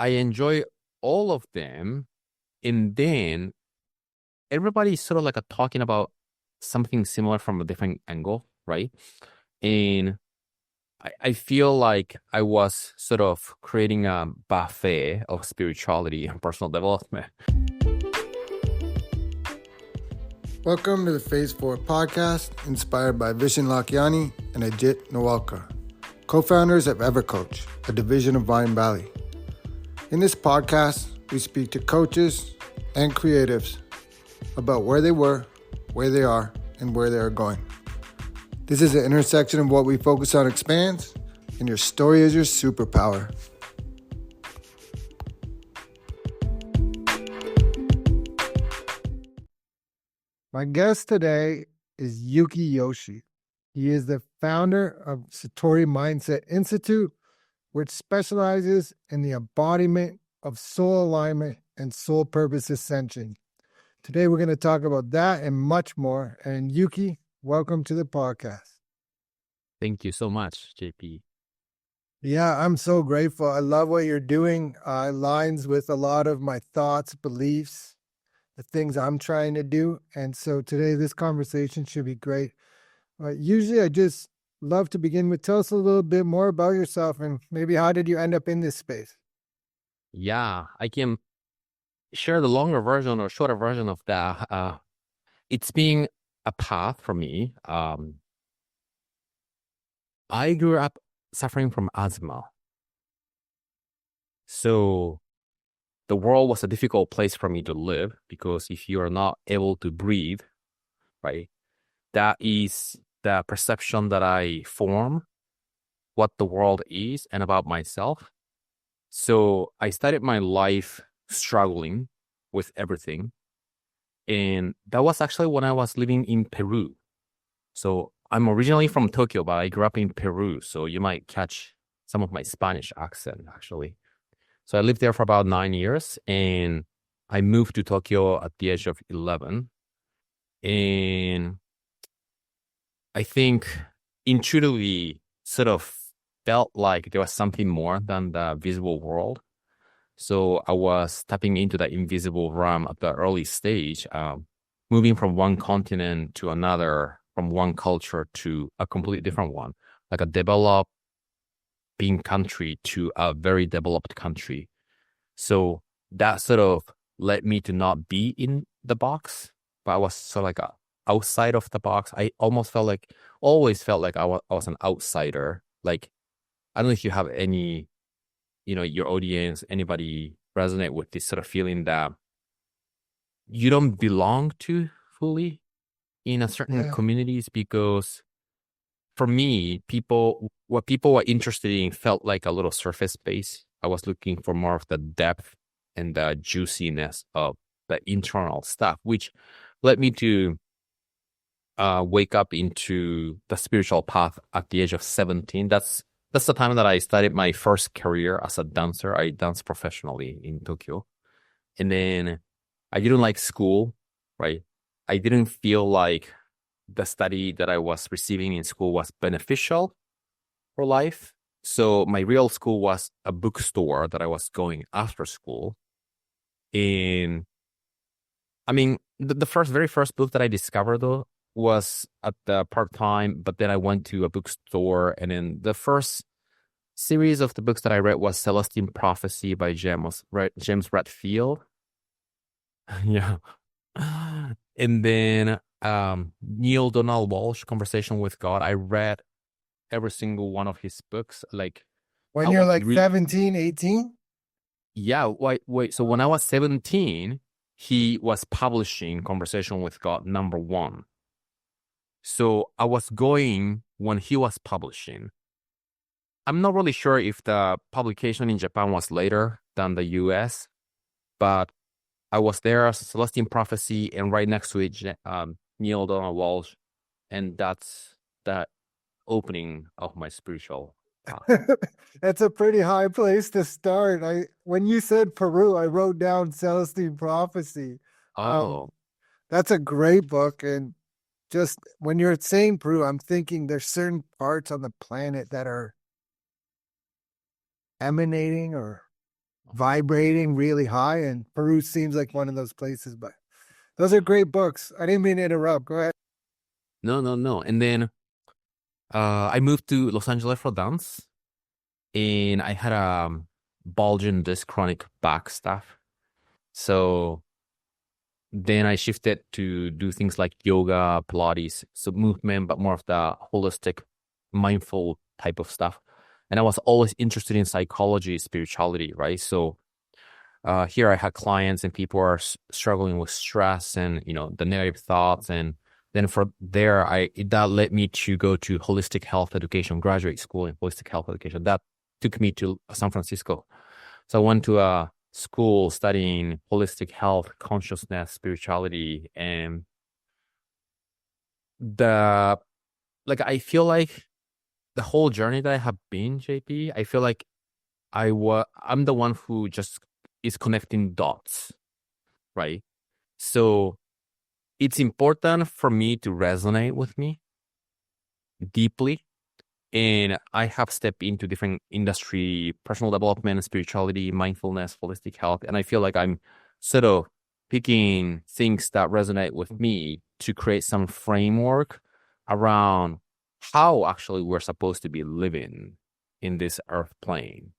I enjoy all of them. And then everybody's sort of like talking about something similar from a different angle, right? And I feel like I was sort of creating a buffet of spirituality and personal development. Welcome to the Phase 4 podcast, inspired by Vishen Lakiani and Ajit Nawalkar, co-founders of EverCoach, a division of Mindvalley. In this podcast, we speak to coaches and creatives about where they were, where they are, and where they are going. This is an intersection of what we focus on expands, and your story is your superpower. My guest today is Yuki Yoshi. He is the founder of Satori Mindset Institute, which specializes in the embodiment of soul alignment and soul purpose ascension. Today, we're going to talk about that and much more. And Yuki, welcome to the podcast. Thank you so much, JP. Yeah, I'm so grateful. I love what you're doing. Aligns with a lot of my thoughts, beliefs, the things I'm trying to do. And so today, this conversation should be great. Usually, I just love to begin with, tell us a little bit more about yourself and maybe how did you end up in this space? Yeah, I can share the longer version or shorter version of that. It's been a path for me. I grew up suffering from asthma. So the world was a difficult place for me to live because if you are not able to breathe, right, that is the perception that I form what the world is and about myself. So I started my life struggling with everything. And that was actually when I was living in Peru. So I'm originally from Tokyo, but I grew up in Peru. So you might catch some of my Spanish accent, actually. So I lived there for about 9 years and I moved to Tokyo at the age of 11. And I think intuitively sort of felt like there was something more than the visible world. So I was tapping into the invisible realm at the early stage, moving from one continent to another, from one culture to a completely different one, like a developing country to a very developed country. So that sort of led me to not be in the box, but I was sort of like outside of the box. I always felt like I was an outsider. Like, I don't know if you have any, your audience, anybody resonate with this sort of feeling that you don't belong to fully in a certain communities, because for me, what people were interested in felt like a little surface space. I was looking for more of the depth and the juiciness of the internal stuff, which led me to wake up into the spiritual path at the age of 17. That's the time that I started my first career as a dancer. I danced professionally in Tokyo. And then I didn't like school, right? I didn't feel like the study that I was receiving in school was beneficial for life. So my real school was a bookstore that I was going after school. And I mean, the very first book that I discovered though was at the part-time, but then I went to a bookstore, and then the first series of the books that I read was Celestine Prophecy by James Redfield. Yeah. And then Neil Donald Walsh, Conversation with God. I read every single one of his books. Like, When you're like 17, 18? Yeah, wait. So when I was 17, he was publishing Conversation with God #1. So I was going when he was publishing. I'm not really sure if the publication in Japan was later than the US, but I was there as Celestine Prophecy, and right next to it, Neil Donald Walsh, and that's the opening of my spiritual path. That's a pretty high place to start. When you said Peru, I wrote down Celestine Prophecy. Oh, That's a great book. And just when you're saying Peru, I'm thinking there's certain parts on the planet that are emanating or vibrating really high, and Peru seems like one of those places. But those are great books. I didn't mean to interrupt. Go ahead. No, no, no. And then I moved to Los Angeles for dance, and I had a bulging disc chronic back stuff. So then I shifted to do things like yoga, Pilates, so movement, but more of the holistic, mindful type of stuff. And I was always interested in psychology, spirituality, right? So here I had clients and people are struggling with stress and the negative thoughts, and then from there that led me to go to holistic health education, graduate school in holistic health education. That took me to San Francisco. So I went to a school studying holistic health, consciousness, spirituality, and I feel like the whole journey that I have been, JP, I feel like I'm the one who just is connecting dots, right? So it's important for me to resonate with me deeply. And I have stepped into different industry, personal development, spirituality, mindfulness, holistic health. And I feel like I'm sort of picking things that resonate with me to create some framework around how actually we're supposed to be living in this earth plane.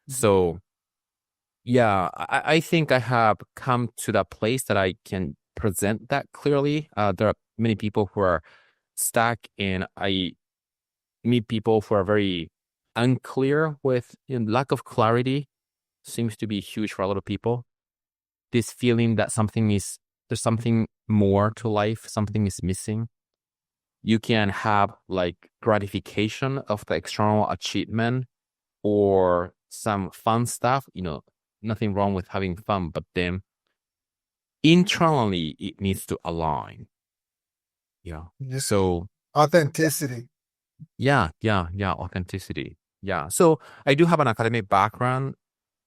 So yeah, I think I have come to that place that I can present that clearly. There are many people who are stuck, and I meet people who are very unclear with lack of clarity seems to be huge for a lot of people. This feeling that there's something more to life, something is missing. You can have like gratification of the external achievement or some fun stuff, nothing wrong with having fun, but then internally it needs to align. Yeah. Just So authenticity. yeah, authenticity. Yeah. So I do have an academic background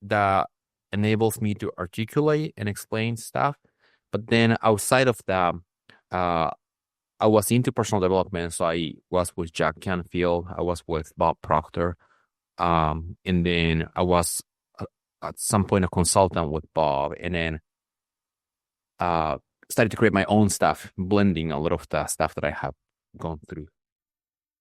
that enables me to articulate and explain stuff. But then outside of that, I was into personal development. So I was with Jack Canfield. I was with Bob Proctor. And then I was at some point a consultant with Bob, and then started to create my own stuff, blending a lot of the stuff that I have gone through.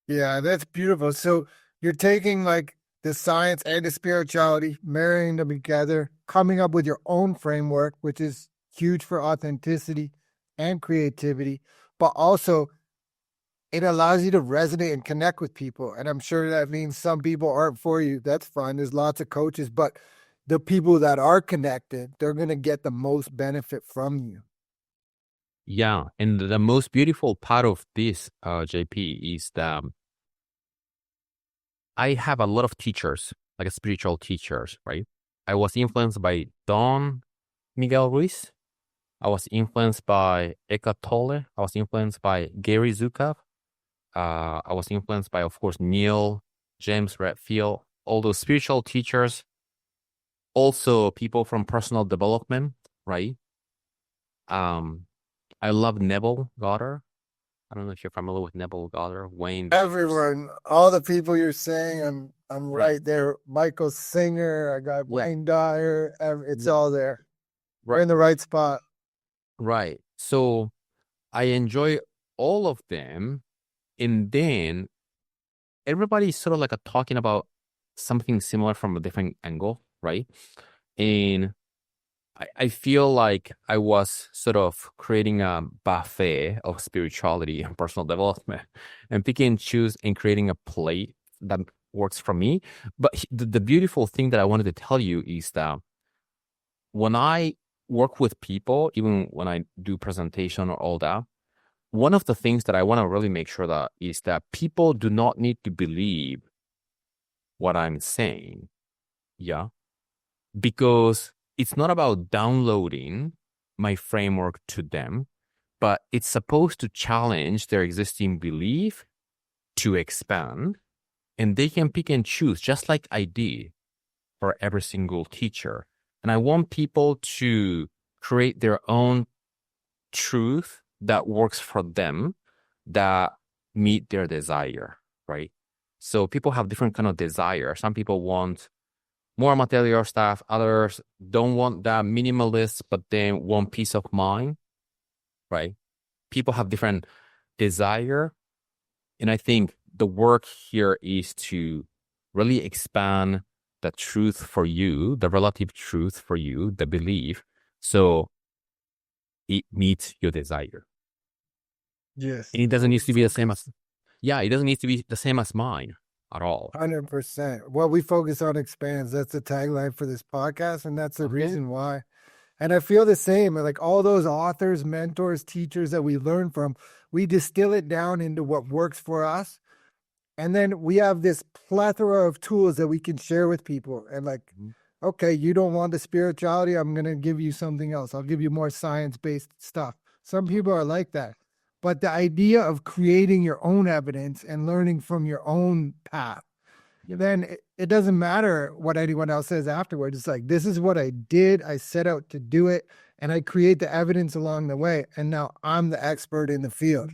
Yeah, that's beautiful. So you're taking like the science and the spirituality, marrying them together, coming up with your own framework, which is huge for authenticity and creativity, but also it allows you to resonate and connect with people. And I'm sure that means some people aren't for you. That's fine. There's lots of coaches, but the people that are connected, they're going to get the most benefit from you. Yeah. And the most beautiful part of this, JP, is that I have a lot of teachers, like spiritual teachers, right? I was influenced by Don Miguel Ruiz. I was influenced by Eckhart Tolle. I was influenced by Gary Zukav. I was influenced by, of course, Neil, James Redfield, all those spiritual teachers. Also, people from personal development, right? I love Neville Goddard. I don't know if you're familiar with Neville Goddard, Wayne. Everyone, all the people you're saying, I'm right there. Michael Singer, I got Wayne Dyer. It's all there. We're in the right spot. Right. So I enjoy all of them. And then everybody's sort of like talking about something similar from a different angle, right? And I feel like I was sort of creating a buffet of spirituality and personal development and picking and choose and creating a plate that works for me. But the beautiful thing that I wanted to tell you is that when I work with people, even when I do presentation or all that, one of the things that I want to really make sure that is that people do not need to believe what I'm saying. Yeah. Because it's not about downloading my framework to them, but it's supposed to challenge their existing belief to expand, and they can pick and choose just like I did for every single teacher. And I want people to create their own truth that works for them, that meet their desire, right? So people have different kind of desire. Some people want more material stuff. Others don't want that minimalist, but then want peace of mind, right? People have different desire. And I think the work here is to really expand the truth for you, the relative truth for you, the belief. So it meets your desire. Yes. And it doesn't need to be the same Focus. as, yeah, it doesn't need to be the same as mine at all. 100%. What we focus on expands. That's the tagline for this podcast. And that's the Okay. reason why. And I feel the same. Like all those authors, mentors, teachers that we learn from, we distill it down into what works for us. And then we have this plethora of tools that we can share with people. And like, Mhm. okay, you don't want the spirituality. I'm going to give you something else. I'll give you more science based stuff. Some people are like that. But the idea of creating your own evidence and learning from your own path, then it doesn't matter what anyone else says afterwards. It's like, this is what I did. I set out to do it and I create the evidence along the way. And now I'm the expert in the field.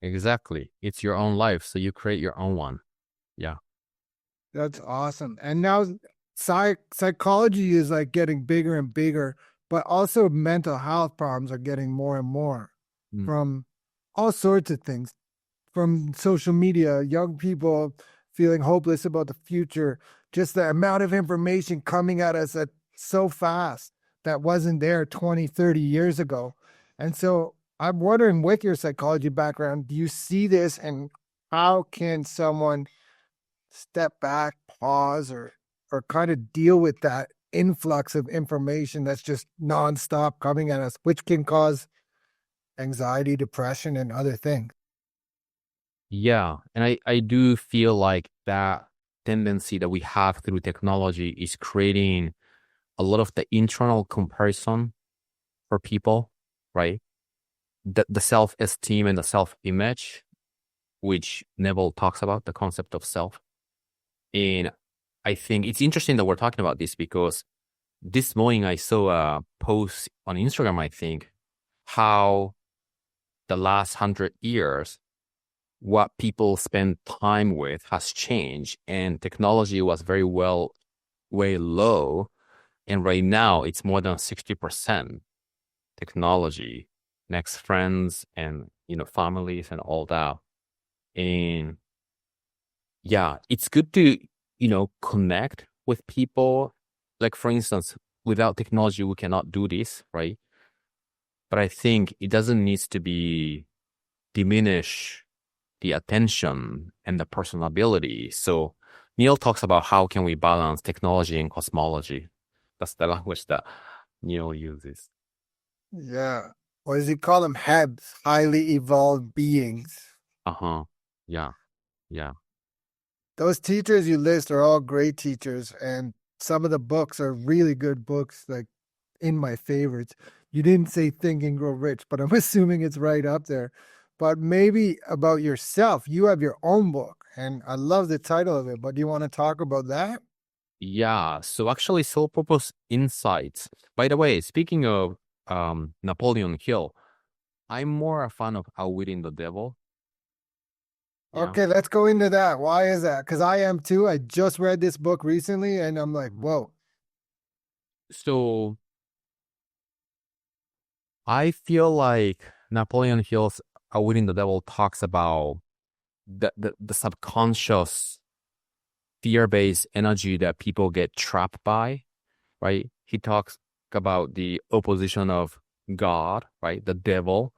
Exactly. It's your own life. So you create your own one. Yeah. That's awesome. And now psychology is like getting bigger and bigger, but also mental health problems are getting more and more Mm. from all sorts of things, from social media, young people feeling hopeless about the future, just the amount of information coming at us at so fast that wasn't there 20, 30 years ago. And so I'm wondering, with your psychology background, do you see this and how can someone step back, pause, or kind of deal with that influx of information that's just nonstop coming at us, which can cause anxiety, depression, and other things? Yeah. And I do feel like that tendency that we have through technology is creating a lot of the internal comparison for people, right? The self-esteem and the self-image, which Neville talks about, the concept of self. And I think it's interesting that we're talking about this because this morning I saw a post on Instagram, I think, how the last 100 years, what people spend time with has changed, and technology was way low. And right now it's more than 60% technology, next friends and, families and all that. And yeah, it's good to, connect with people. Like, for instance, without technology, we cannot do this, right? But I think it doesn't need to be diminish the attention and the personability. So Neil talks about how can we balance technology and cosmology. That's the language that Neil uses. Yeah. What does he call them? Hebs, highly evolved beings. Uh-huh. Yeah. Yeah. Those teachers you list are all great teachers, and some of the books are really good books, like in my favorites. You didn't say Think and Grow Rich, but I'm assuming it's right up there. But maybe about yourself. You have your own book, and I love the title of it. But do you want to talk about that? Yeah. So actually, Soul Purpose Insights. By the way, speaking of Napoleon Hill, I'm more a fan of Outwitting the Devil. Yeah. Okay, let's go into that. Why is that? Because I am too. I just read this book recently, and I'm like, Mhm. whoa. So I feel like Napoleon Hill's Outwitting the Devil talks about the subconscious fear-based energy that people get trapped by, right? He talks about the opposition of God, right? The devil.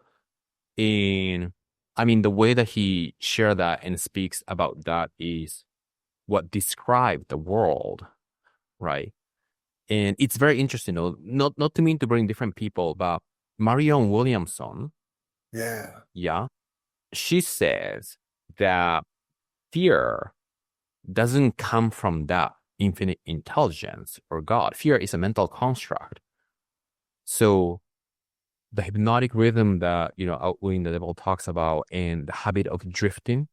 And I mean, the way that he shared that and speaks about that is what described the world, right? And it's very interesting, though, not to mean to bring different people, but Marion Williamson, Yeah. yeah, she says that fear doesn't come from that infinite intelligence or God. Fear is a mental construct. So the hypnotic rhythm that, Outwitting the Devil talks about and the habit of drifting,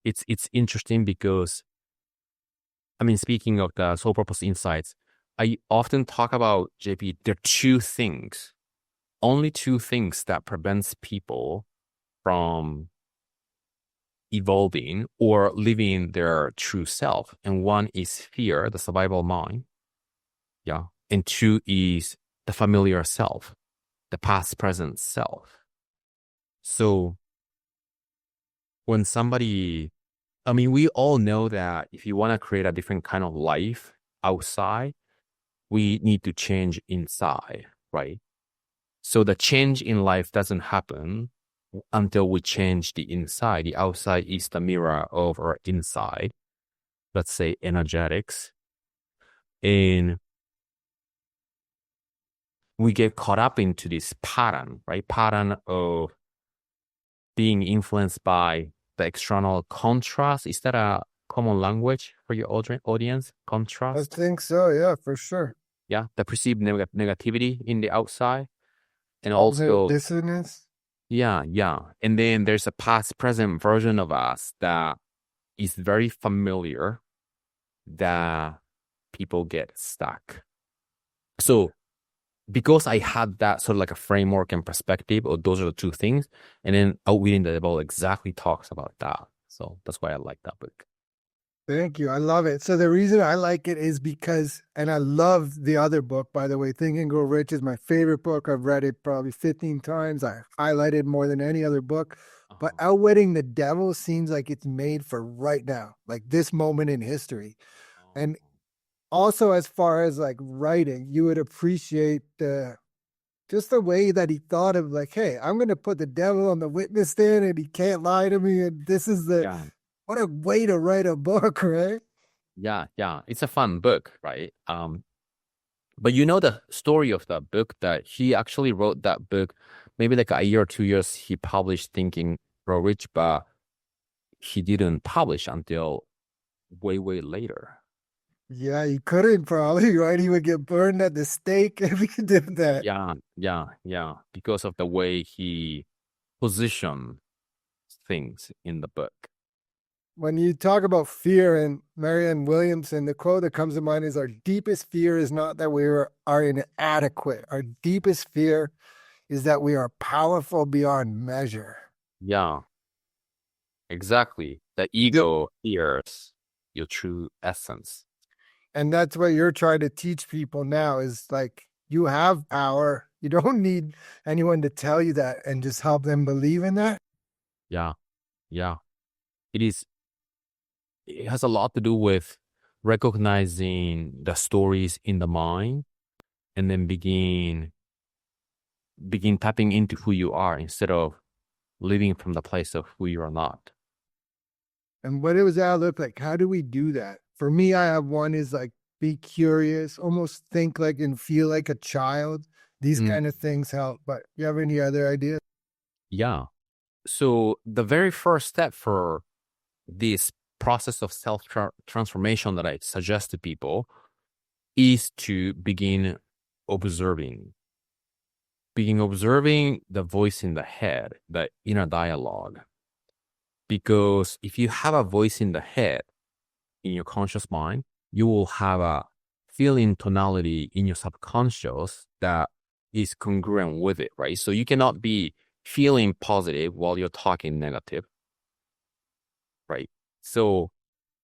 it's interesting because, I mean, speaking of the soul purpose insights, I often talk about, JP, there are only two things that prevents people from evolving or living their true self. And one is fear, the survival mind. Yeah. And two is the familiar self, the past, present self. So when somebody, I mean, we all know that if you want to create a different kind of life outside, we need to change inside, right? So the change in life doesn't happen until we change the inside. The outside is the mirror of our inside, let's say energetics. And we get caught up into this pattern, right? Pattern of being influenced by the external contrast. Is that a common language for your audience? I Contrast? think so. Yeah, for sure. Yeah, the perceived negativity in the outside. And Cognitive also, dissonance. yeah. And then there's a past present version of us that is very familiar that people get stuck. So because I had that sort of like a framework and perspective, or those are the two things, and then Outwitting the Devil exactly talks about that. So that's why I like that book. Thank you. I love it. So the reason I like it is because, and I love the other book, by the way, Think and Grow Rich is my favorite book. I've read it probably 15 times. I highlighted more than any other book. But Outwitting the Devil seems like it's made for right now, like this moment in history. And also, as far as like writing, you would appreciate just the way that he thought of like, hey, I'm going to put the devil on the witness stand and he can't lie to me. And this is Yeah. what a way to write a book, right? Yeah. It's a fun book, right? But you know the story of that book, that he actually wrote that book maybe like a year or 2 years. He published Thinking Grow Rich, but he didn't publish until way later. Yeah, he couldn't probably, right? He would get burned at the stake if he did that. Yeah. Because of the way he positioned things in the book. When you talk about fear and Marianne Williamson, the quote that comes to mind is, our deepest fear is not that we are inadequate. Our deepest fear is that we are powerful beyond measure. Yeah, exactly. The ego fears your true essence. And that's what you're trying to teach people now is like, you have power. You don't need anyone to tell you that, and just help them believe in that. Yeah. It has a lot to do with recognizing the stories in the mind, and then begin tapping into who you are instead of living from the place of who you are not. And what does that look like? How do we do that? For me, I have one is like, be curious, almost think like and feel like a child. These kind of things help. But you have any other ideas? Yeah. So the very first step for this process of self-transformation that I suggest to people is to begin observing. Begin observing the voice in the head, the inner dialogue. Because if you have a voice in the head, in your conscious mind, you will have a feeling tonality in your subconscious that is congruent with it, right? So you cannot be feeling positive while you're talking negative, right? So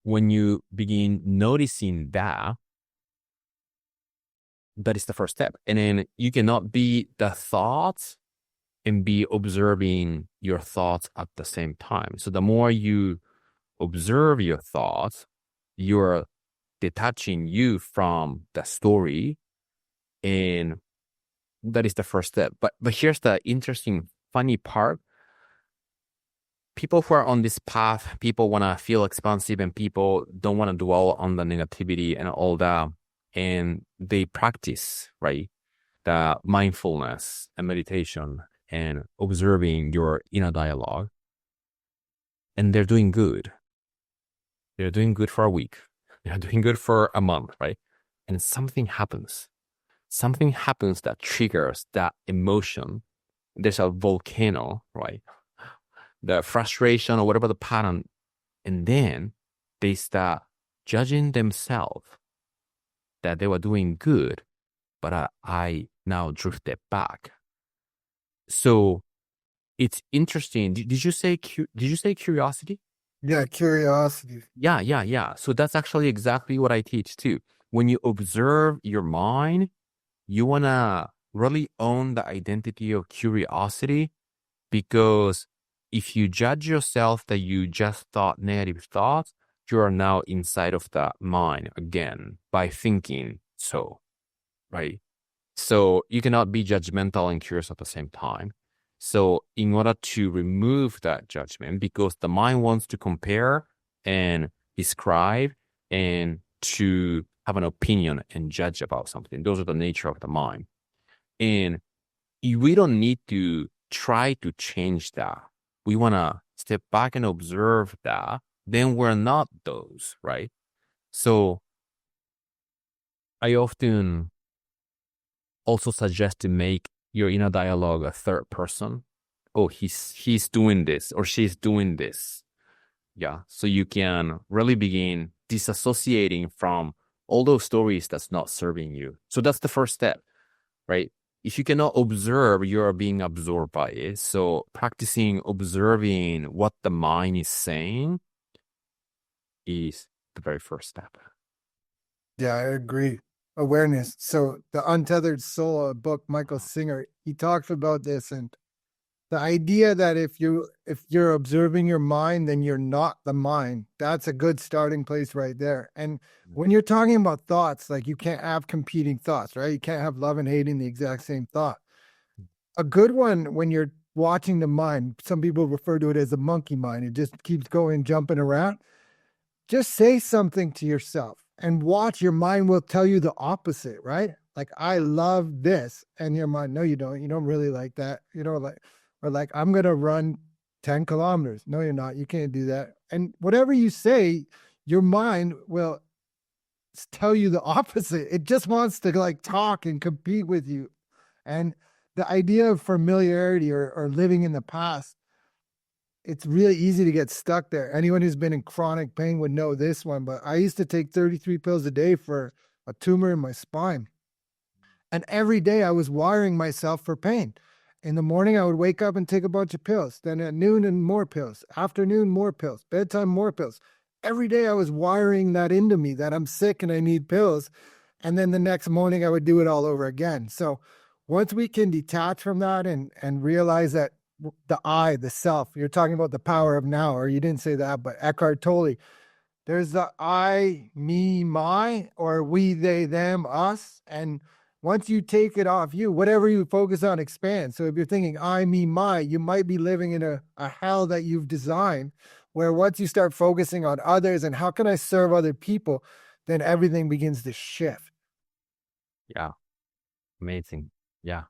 when you begin noticing that, that is the first step. And then you cannot be the thoughts and be observing your thoughts at the same time. So the more you observe your thoughts, you're detaching you from the story, and that is the first step. But here's the interesting, funny part. People who are on this path, people want to feel expansive, and people don't want to dwell on the negativity and all that. And they practice, right, the mindfulness and meditation and observing your inner dialogue. And they're doing good. They're doing good for a week. They're doing good for a month, right? And something happens. Something happens that triggers that emotion. There's a volcano, right? The frustration or whatever the pattern. And then they start judging themselves that they were doing good, but I now drifted back. So it's interesting. Did you say curiosity? Yeah, curiosity. Yeah. So that's actually exactly what I teach too. When you observe your mind, you want to really own the identity of curiosity, because if you judge yourself that you just thought negative thoughts, you are now inside of the mind again by thinking so, right? So you cannot be judgmental and curious at the same time. So in order to remove that judgment, because the mind wants to compare and describe and to have an opinion and judge about something. Those are the nature of the mind. And we don't need to try to change that. We want to step back and observe that. Then we're not those, right? So I often also suggest to make your inner dialogue a third person. Oh, he's doing this or she's doing this. Yeah. So you can really begin disassociating from all those stories that's not serving you. So that's the first step, right? If you cannot observe, you're being absorbed by it. So practicing observing what the mind is saying is the very first step. Yeah, I agree. Awareness. So the Untethered Soul, a book, Michael Singer, he talks about this, and the idea that if you're observing your mind, then you're not the mind. That's a good starting place right there. And when you're talking about thoughts, like you can't have competing thoughts, right? You can't have love and hate in the exact same thought. A good one when you're watching the mind, some people refer to it as a monkey mind. It just keeps going, jumping around. Just say something to yourself and watch. Your mind will tell you the opposite, right? Like, I love this. And your mind, no, you don't. You don't really like that. You know, like, or like, I'm going to run 10 kilometers. No, you're not. You can't do that. And whatever you say, your mind will tell you the opposite. It just wants to like talk and compete with you. And the idea of familiarity or living in the past, it's really easy to get stuck there. Anyone who's been in chronic pain would know this one, but I used to take 33 pills a day for a tumor in my spine. And every day I was wiring myself for pain. In the morning, I would wake up and take a bunch of pills. Then at noon, and more pills. Afternoon, more pills. Bedtime, more pills. Every day I was wiring that into me that I'm sick and I need pills. And then the next morning, I would do it all over again. So once we can detach from that and realize that the I, the self, you're talking about the power of now, or you didn't say that, but Eckhart Tolle, there's the I, me, my, or we, they, them, us. And once you take it off you, whatever you focus on expands. So if you're thinking I, me, my, you might be living in a hell that you've designed, where once you start focusing on others and how can I serve other people, then everything begins to shift. Yeah. Amazing. Yeah.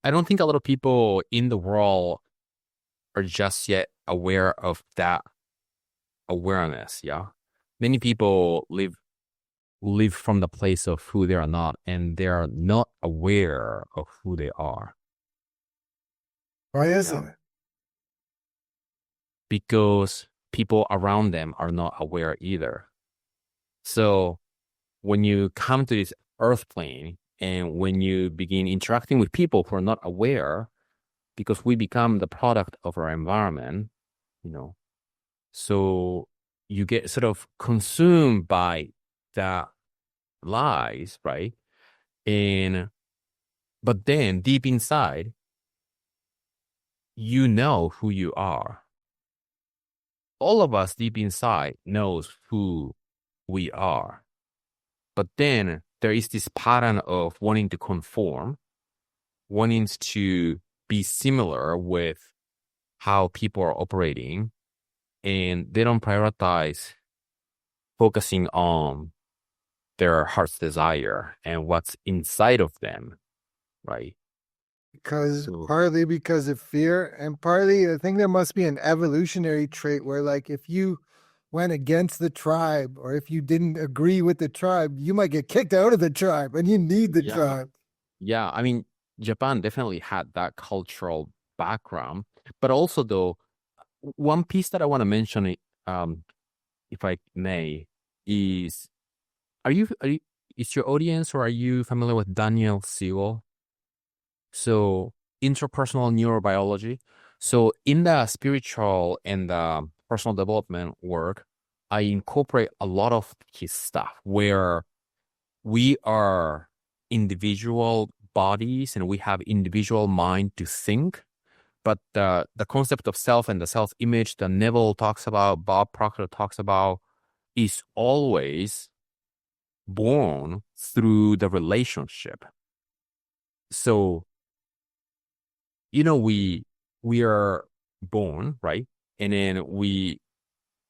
I don't think a lot of people in the world are just yet aware of that awareness. Yeah. Many people live from the place of who they are not, and they are not aware of who they are. Why is it? Because people around them are not aware either. So when you come to this earth plane and when you begin interacting with people who are not aware, because we become the product of our environment, you know, so you get sort of consumed by the lies, right? And but then deep inside, you know who you are. All of us deep inside knows who we are. But then there is this pattern of wanting to conform, wanting to be similar with how people are operating, and they don't prioritize focusing on their heart's desire and what's inside of them, right? Because So partly because of fear, and partly I think there must be an evolutionary trait where, like, if you went against the tribe or if you didn't agree with the tribe, you might get kicked out of the tribe and you need the yeah, tribe. yeah. I mean, Japan definitely had that cultural background, but also though, one piece that I want to mention, um, if I may, is are you is your audience or are you familiar with Daniel Siegel? So interpersonal neurobiology. So in the spiritual and the personal development work, I incorporate a lot of his stuff where we are individual bodies and we have individual mind to think. But the concept of self and the self-image that Neville talks about, Bob Proctor talks about, is always born through the relationship. So, we are born, right? And then we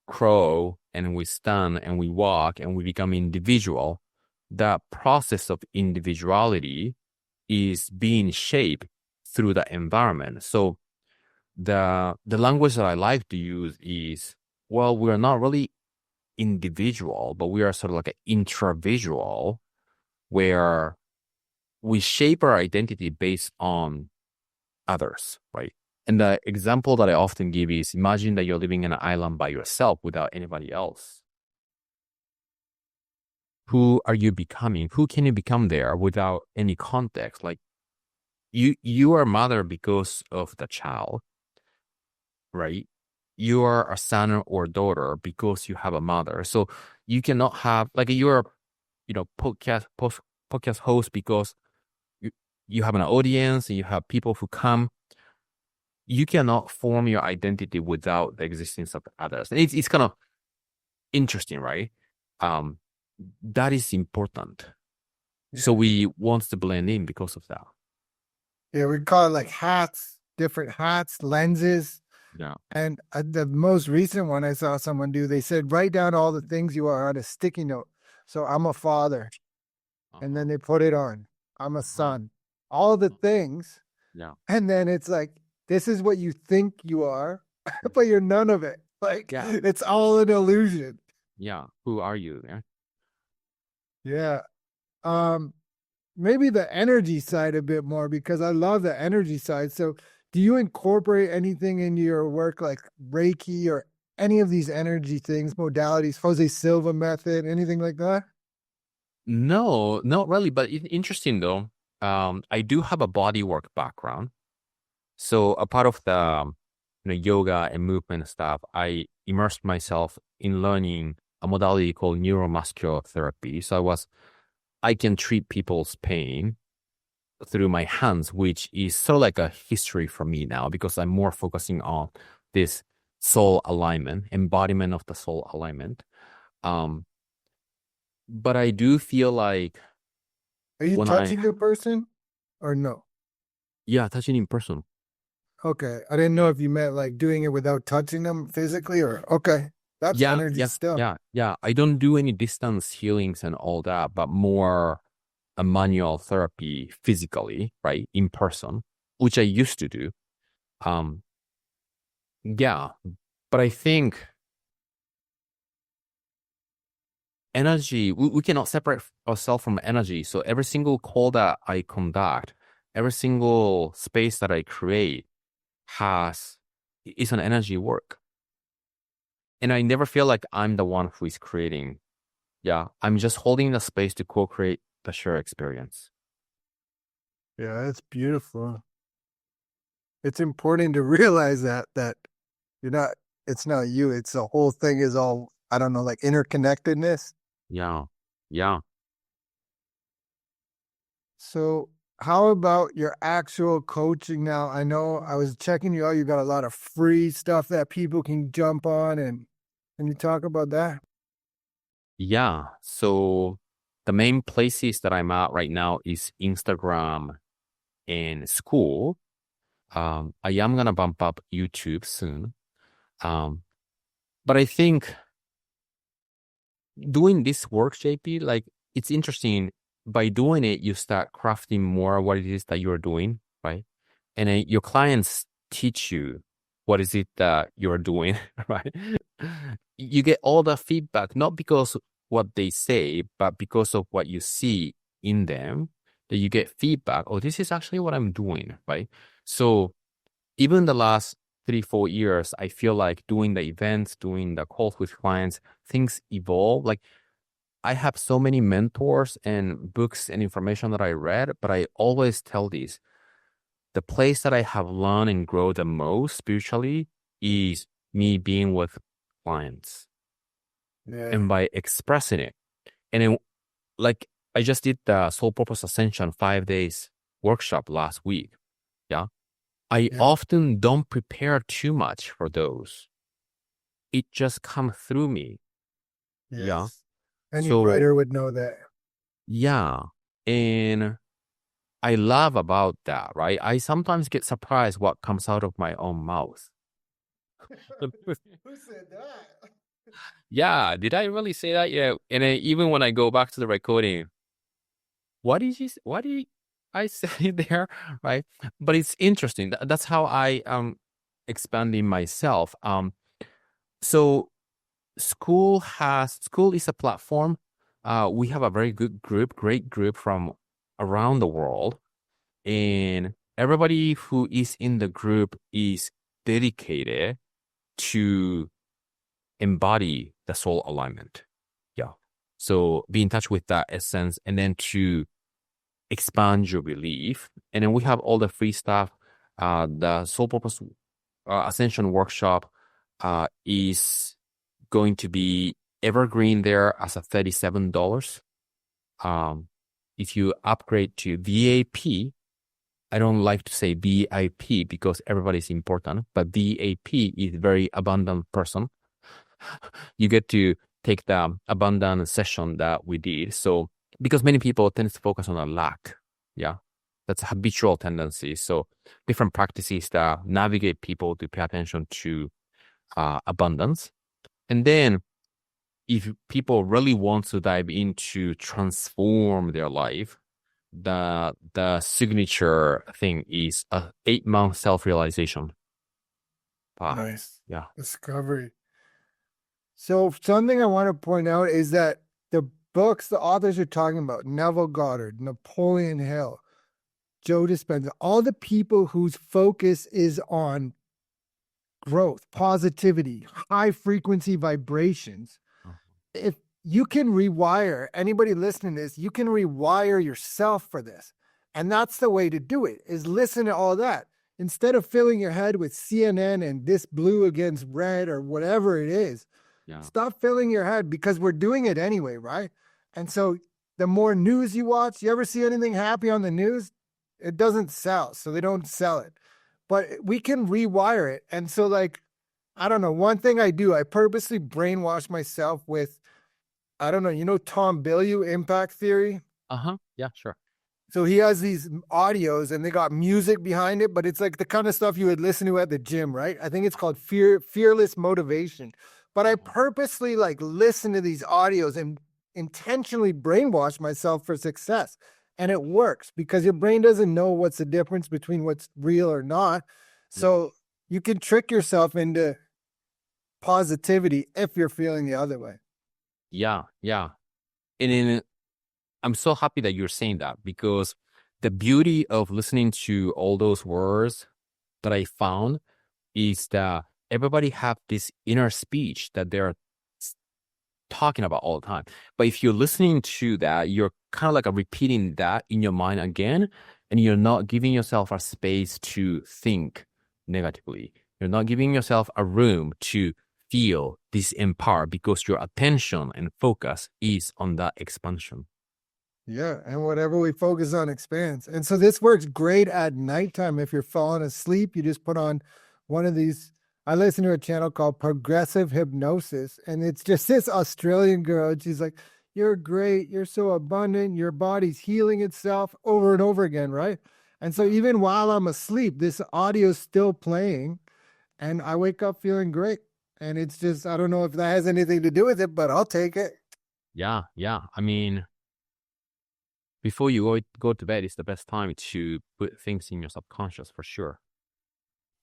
grow and we stand and we walk and we become individual. The process of individuality is being shaped through the environment. So the language that I like to use is, well, we're not really individual, but we are sort of like an intravisual where we shape our identity based on others, right? And the example that I often give is imagine that you're living in an island by yourself without anybody else. Who are you becoming? Who can you become there without any context? Like you are mother because of the child, right? You are a son or daughter because you have a mother. So you cannot have like you're, podcast host because you have an audience and you have people who come. You cannot form your identity without the existence of others. And it's kind of interesting, right? That is important. So we want to blend in because of that. Yeah, we call it like hats, different hats, lenses. Yeah. And the most recent one I saw someone do, they said, write down all the things you are on a sticky note. So I'm a father. And then they put it on. I'm a son. All the things. Yeah. And then it's like, this is what you think you are, but you're none of it. Like, it's all an illusion. Yeah. Who are you? Yeah. Maybe the energy side a bit more because I love the energy side. So do you incorporate anything in your work like Reiki or any of these energy things, modalities, Jose Silva method, anything like that? No, not really. But interesting though. I do have a body work background. So a part of the yoga and movement stuff, I immersed myself in learning a modality called neuromuscular therapy. So I can treat people's pain through my hands, which is sort of like a history for me now because I'm more focusing on this soul alignment, embodiment of the soul alignment. But I do feel like are you touching the person or no? Yeah, touching in person. Okay. I didn't know if you meant like doing it without touching them physically or okay. That's energy still. Yeah. I don't do any distance healings and all that, but more a manual therapy physically, right? In person, which I used to do. Yeah. But I think energy, we cannot separate ourselves from energy. So every single call that I conduct, every single space that I create is an energy work. And I never feel like I'm the one who is creating. Yeah, I'm just holding the space to co-create the shared experience. Yeah, that's beautiful. It's important to realize that it's not you. It's the whole thing is all, I don't know, like interconnectedness. Yeah. So how about your actual coaching now? I know I was checking you out. You got a lot of free stuff that people can jump on and you talk about that? Yeah. So the main places that I'm at right now is Instagram and school. I am gonna bump up YouTube soon. But I think doing this work, JP, like it's interesting. By doing it, you start crafting more what it is that you're doing, right? And then your clients teach you what is it that you're doing, right? You get all the feedback, not because what they say, but because of what you see in them, that you get feedback. Oh, this is actually what I'm doing, right? So even the last 3-4 years, I feel like doing the events, doing the calls with clients, things evolve. Like I have so many mentors and books and information that I read, but I always tell this. The place that I have learned and grow the most spiritually is me being with clients Yeah. and by expressing it. And then, like, I just did the Soul Purpose Ascension 5 days workshop last week. Yeah. I Yeah. often don't prepare too much for those. It just comes through me. Yeah. Yes. Any So, writer would know that. yeah. And I love about that, right? I sometimes get surprised what comes out of my own mouth. Who said that? Yeah, did I really say that? Yeah. And then even when I go back to the recording, what did I say there? Right. But it's interesting. That's how I expanding myself. So school is a platform. We have a very good group, great group from around the world. And everybody who is in the group is dedicated to embody the soul alignment. Yeah. So be in touch with that essence and then to expand your belief. And then we have all the free stuff. The Soul Purpose Ascension workshop is going to be evergreen there as a $37. If you upgrade to VAP, I don't like to say VIP because everybody's important, but VAP is very abundant person. You get to take the abundant session that we did. So because many people tend to focus on a lack. Yeah. That's a habitual tendency. So different practices that navigate people to pay attention to abundance. And then if people really want to dive into transform their life, the signature thing is a 8-month self-realization path. Nice. Yeah. Discovery. So something I want to point out is that the books the authors are talking about, Neville Goddard, Napoleon Hill, Joe Dispenza, all the people whose focus is on growth, positivity, high frequency vibrations. If you can rewire anybody listening to this, you can rewire yourself for this. And that's the way to do it, is listen to all that. Instead of filling your head with CNN and this blue against red or whatever it is, Yeah. stop filling your head because we're doing it anyway, right? And so the more news you watch, you ever see anything happy on the news? It doesn't sell, so they don't sell it. But we can rewire it. And so, like, I don't know, one thing I do, I purposely brainwash myself with, I don't know, you know Tom Bilyeu, Impact Theory? Uh-huh. Yeah, sure. So he has these audios and they got music behind it, but it's like the kind of stuff you would listen to at the gym, right? I think it's called Fearless Motivation. But I purposely like listen to these audios and intentionally brainwash myself for success. And it works because your brain doesn't know what's the difference between what's real or not. So you can trick yourself into positivity if you're feeling the other way. Yeah, yeah. And then I'm so happy that you're saying that because the beauty of listening to all those words that I found is that everybody have this inner speech that they're talking about all the time. But if you're listening to that, you're kind of like repeating that in your mind again, and you're not giving yourself a space to think negatively. You're not giving yourself a room to feel disempowered because your attention and focus is on that expansion. Yeah, and whatever we focus on expands. And so this works great at nighttime. If you're falling asleep, you just put on one of these. I listen to a channel called Progressive Hypnosis, and it's just this Australian girl. And she's like, "You're great. You're so abundant. Your body's healing itself," over and over again, right? And so even while I'm asleep, this audio's still playing, and I wake up feeling great. And it's just, I don't know if that has anything to do with it, but I'll take it. Yeah, yeah. I mean, before you go to bed, it's the best time to put things in your subconscious for sure.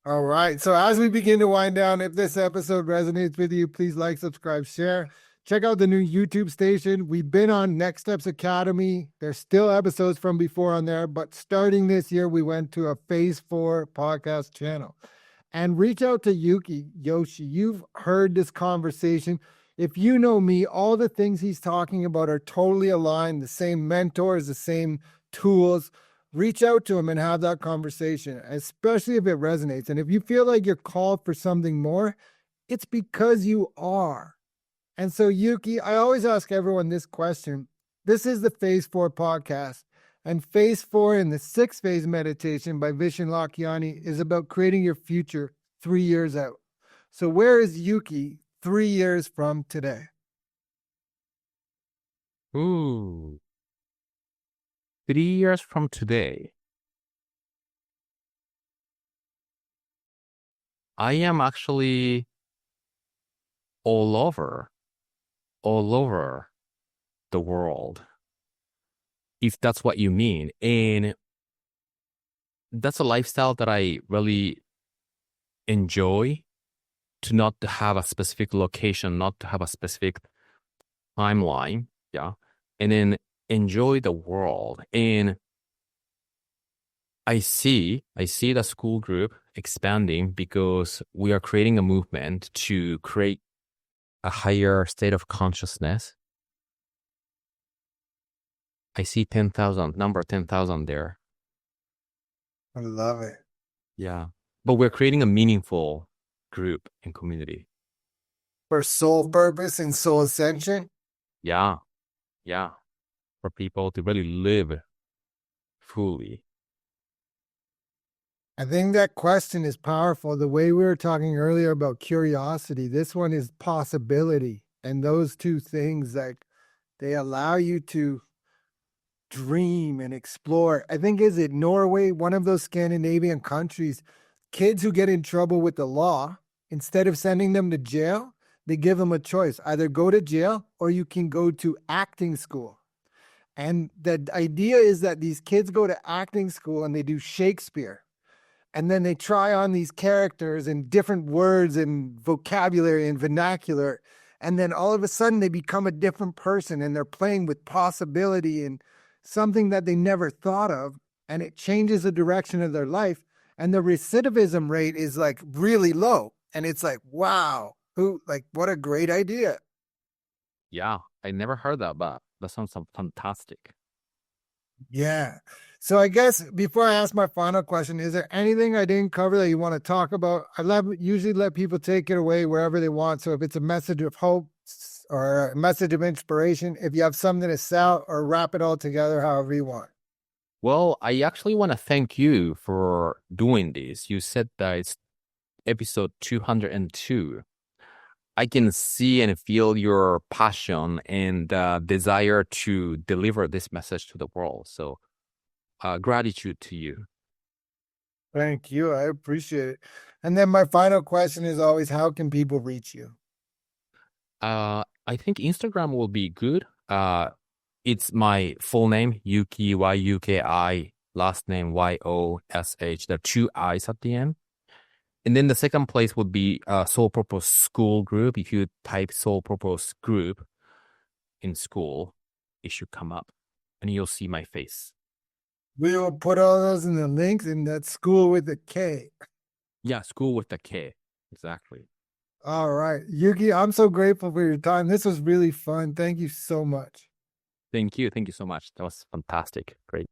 All right. So as we begin to wind down, if this episode resonates with you, please like, subscribe, share. Check out the new YouTube station. We've been on Next Steps Academy. There's still episodes from before on there, but starting this year, we went to a Phase 4 podcast channel. And reach out to Yuki Yoshi. You've heard this conversation. If you know me, all the things he's talking about are totally aligned, the same mentors, the same tools. Reach out to him and have that conversation, especially if it resonates. And if you feel like you're called for something more, It's because you are. And so, Yuki, I always ask everyone this question. This is the Phase 4 podcast. And Phase 4 in the 6 phase meditation by Vishen Lakhiani is about creating your future 3 years out. So, where is Yuki 3 years from today? Ooh, 3 years from today, I am actually all over, all over the world, if that's what you mean. And that's a lifestyle that I really enjoy, to not have a specific location, not to have a specific timeline. Yeah. And then enjoy the world. And I see the school group expanding because we are creating a movement to create a higher state of consciousness. I see 10,000, number 10,000 there. I love it. Yeah. But we're creating a meaningful group and community. For soul purpose and soul ascension? Yeah. Yeah. For people to really live fully. I think that question is powerful. The way we were talking earlier about curiosity, this one is possibility. And those two things, like, they allow you to dream and explore. I think, is it Norway, one of those Scandinavian countries, kids who get in trouble with the law, instead of sending them to jail, they give them a choice. Either go to jail or you can go to acting school. And the idea is that these kids go to acting school and they do Shakespeare. And then they try on these characters and different words and vocabulary and vernacular. And then all of a sudden they become a different person and they're playing with possibility and something that they never thought of. And it changes the direction of their life. And the recidivism rate is like really low. And it's like, wow, what a great idea. Yeah. I never heard that, but that sounds fantastic. Yeah. So I guess before I ask my final question, is there anything I didn't cover that you want to talk about? Usually let people take it away wherever they want. So if it's a message of hope or a message of inspiration, if you have something to sell, or wrap it all together, however you want. Well, I actually want to thank you for doing this. You said that it's episode 202. I can see and feel your passion and desire to deliver this message to the world. So gratitude to you. Thank you. I appreciate it. And then my final question is always, how can people reach you? I think Instagram will be good. It's my full name, Yuki, Yuki, last name Yosh. There are 2 I's at the end. And then the second place would be Soul Purpose School Group. If you type Soul Purpose Group in school, it should come up and you'll see my face. We will put all those in the links in that school with a K. Yeah, school with a K. Exactly. All right. Yuki, I'm so grateful for your time. This was really fun. Thank you so much. Thank you. Thank you so much. That was fantastic. Great.